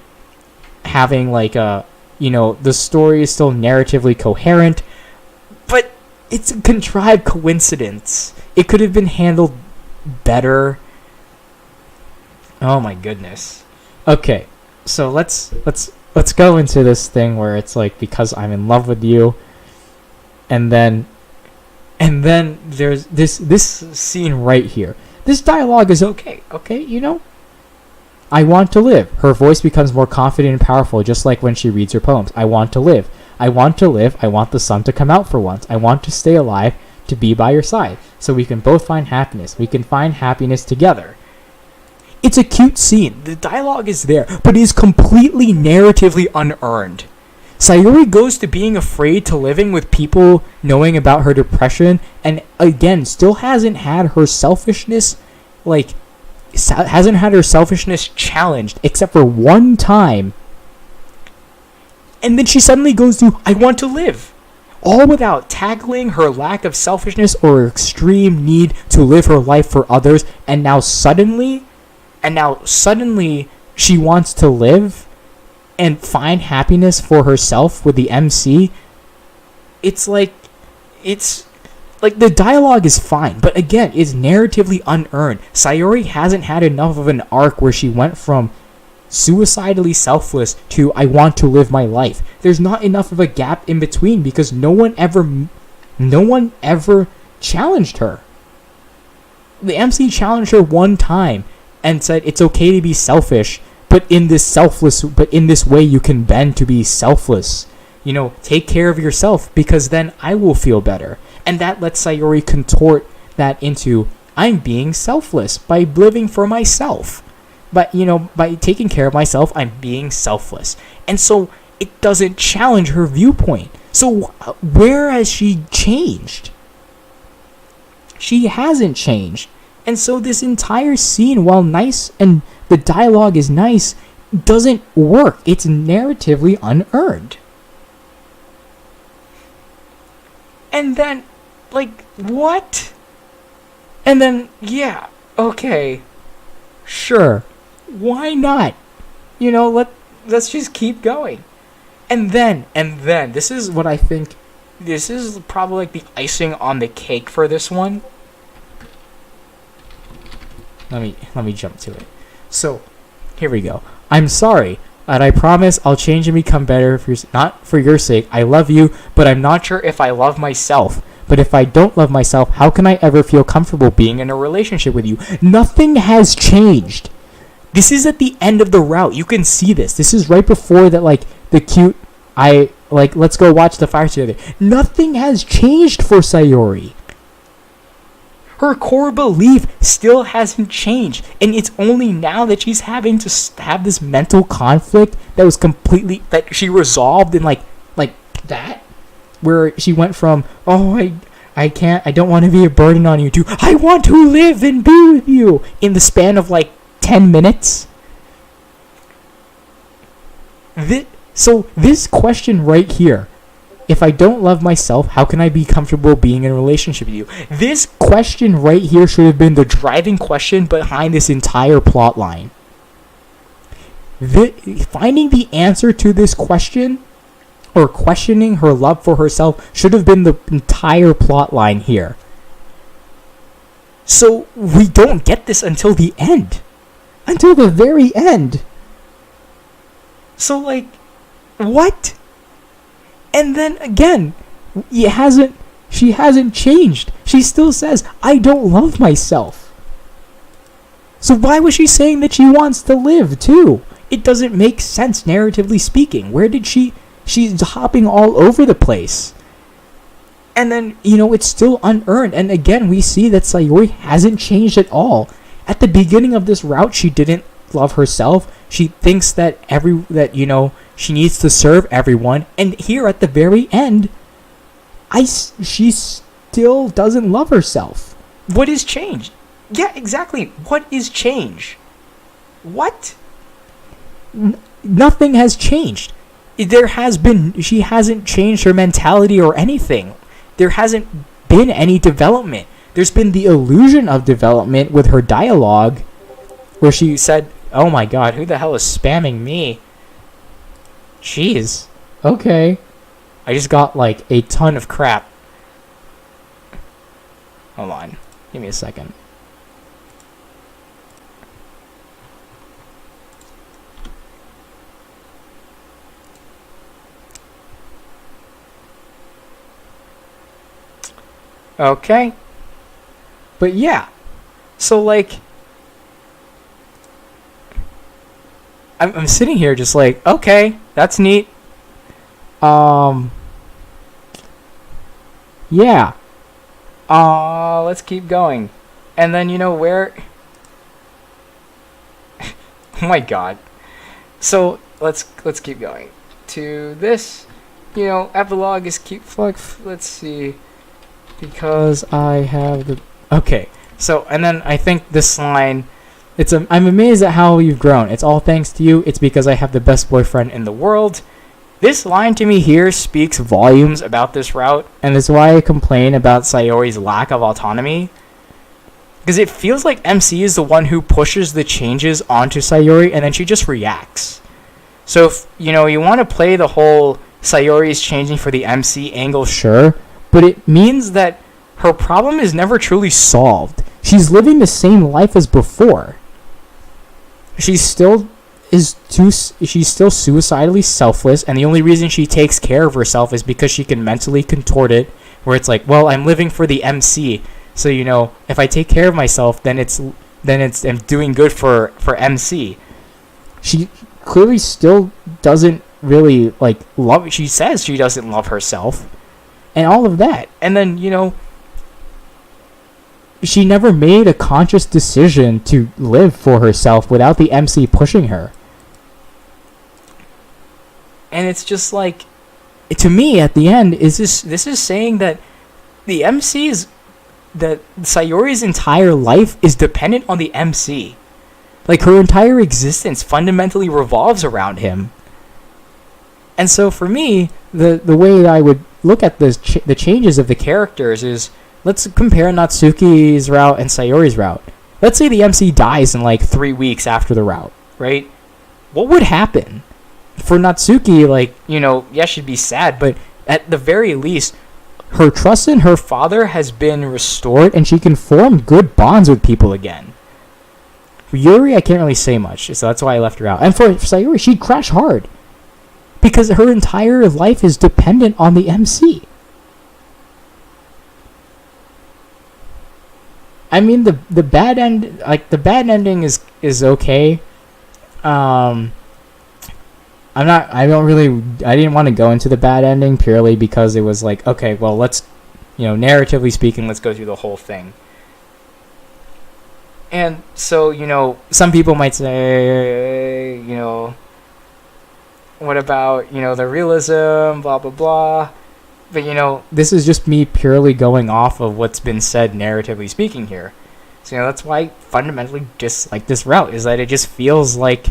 having like the story is still narratively coherent, but it's a contrived coincidence. It could have been handled better. Oh my goodness. Okay, so let's go into this thing where it's like, because I'm in love with you, and then there's this scene right here. This dialogue is okay, you know? I want to live. Her voice becomes more confident and powerful, just like when she reads her poems. I want to live. I want to live. I want the sun to come out for once. I want to stay alive, to be by your side, so we can both find happiness. We can find happiness together. It's a cute scene. The dialogue is there, but it is completely narratively unearned. Sayori goes to being afraid to living with people knowing about her depression, and again, still hasn't had her selfishness, challenged, except for one time. And then she suddenly goes to, I want to live. All without tackling her lack of selfishness or her extreme need to live her life for others, and now suddenly she wants to live and find happiness for herself with the MC. It's like the dialogue is fine, but again, it's narratively unearned. Sayori hasn't had enough of an arc where she went from suicidally selfless to I want to live my life. There's not enough of a gap in between because no one ever challenged her. The MC challenged her one time and said it's okay to be selfish, but in this way you can bend to be selfless. You know, take care of yourself because then I will feel better. And that lets Sayori contort that into I'm being selfless by living for myself. But, by taking care of myself, I'm being selfless. And so it doesn't challenge her viewpoint. So where has she changed? She hasn't changed. And so this entire scene, while nice and the dialogue is nice, doesn't work. It's narratively unearned. And then, what? And then, yeah, okay, sure, why not? Let's just keep going. And then, this is what I think, this is probably the icing on the cake for this one. Let me jump to it. So, here we go. I'm sorry, and I promise I'll change and become better, not for your sake. I love you, but I'm not sure if I love myself. But if I don't love myself, how can I ever feel comfortable being in a relationship with you? Nothing has changed. This is at the end of the route. You can see this. This is right before that, the cute, let's go watch the fire together. Nothing has changed for Sayori. Her core belief still hasn't changed, and it's only now that she's having to have this mental conflict that she resolved in like that, where she went from, oh, I don't want to be a burden on you, to I want to live and be with you in the span of like 10 minutes. This question right here, if I don't love myself, how can I be comfortable being in a relationship with you? This question right here should have been the driving question behind this entire plot line. Finding the answer to this question, or questioning her love for herself, should have been the entire plot line here. So we don't get this until the end. Until the very end. So like, what? And then again, she hasn't changed. She still says, I don't love myself. So why was she saying that she wants to live too? It doesn't make sense narratively speaking. She's hopping all over the place. And then, it's still unearned. And again, we see that Sayori hasn't changed at all. At the beginning of this route, she didn't love herself. She thinks that she needs to serve everyone. And here at the very end, she still doesn't love herself. What is changed? Yeah, exactly. What is change? What? Nothing has changed. She hasn't changed her mentality or anything. There hasn't been any development. There's been the illusion of development with her dialogue, where she said, oh my god, who the hell is spamming me? Jeez. Okay. I just got like a ton of crap. Hold on. Give me a second. Okay. But yeah. So like, I'm sitting here just like, okay, that's neat. Yeah. Let's keep going. And then where oh my god. So let's keep going to this. Epilogue is let's see. Because I have the... Okay, so, and then I think this line, I'm amazed at how you've grown. It's all thanks to you. It's because I have the best boyfriend in the world. This line to me here speaks volumes about this route, and that's why I complain about Sayori's lack of autonomy. Because it feels like MC is the one who pushes the changes onto Sayori, and then she just reacts. So if, you want to play the whole Sayori's changing for the MC angle, sure. But it means that her problem is never truly solved. She's living the same life as before. She's still suicidally selfless, and the only reason she takes care of herself is because she can mentally contort it, where it's like, well, I'm living for the MC, so if I take care of myself, then I'm doing good for MC. She clearly still doesn't really love. She says she doesn't love herself. And all of that. And then, she never made a conscious decision to live for herself without the MC pushing her. And it's just like, to me, at the end, this is saying that the MC's, that Sayori's entire life is dependent on the MC. Like, her entire existence fundamentally revolves around him. And so for me, the way that I would look at the changes of the characters is, let's compare Natsuki's route and Sayori's route. Let's say the MC dies in 3 weeks after the route, right? What would happen? For Natsuki, yes, she'd be sad, but at the very least, her trust in her father has been restored, and she can form good bonds with people again. For Yuri, I can't really say much, so that's why I left her out. And for Sayori, she'd crash hard. Because her entire life is dependent on the MC. I mean, the bad end, the bad ending is okay. I didn't want to go into the bad ending purely because it was okay, well, let's, narratively speaking, let's go through the whole thing. And so, some people might say, what about, the realism, blah, blah, blah. But, this is just me purely going off of what's been said narratively speaking here. So, that's why I fundamentally dislike this route, is that it just feels like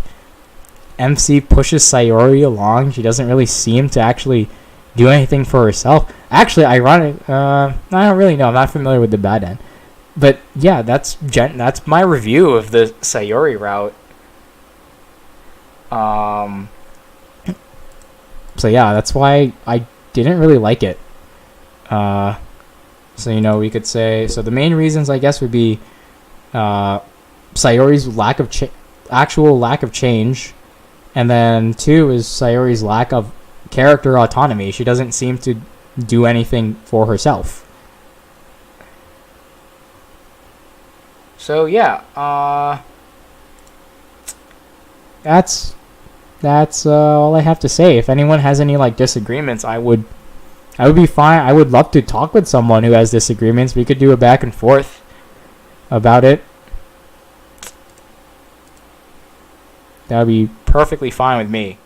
MC pushes Sayori along. She doesn't really seem to actually do anything for herself. Actually, ironic, I don't really know. I'm not familiar with the bad end. But yeah, that's my review of the Sayori route. So yeah, that's why I didn't really like it. So we could say, so the main reasons I guess would be Sayori's actual lack of change, and then 2 is Sayori's lack of character autonomy. She doesn't seem to do anything for herself. So yeah, that's all I have to say. If anyone has any disagreements, I would be fine. I would love to talk with someone who has disagreements. We could do a back and forth about it. That would be perfectly fine with me.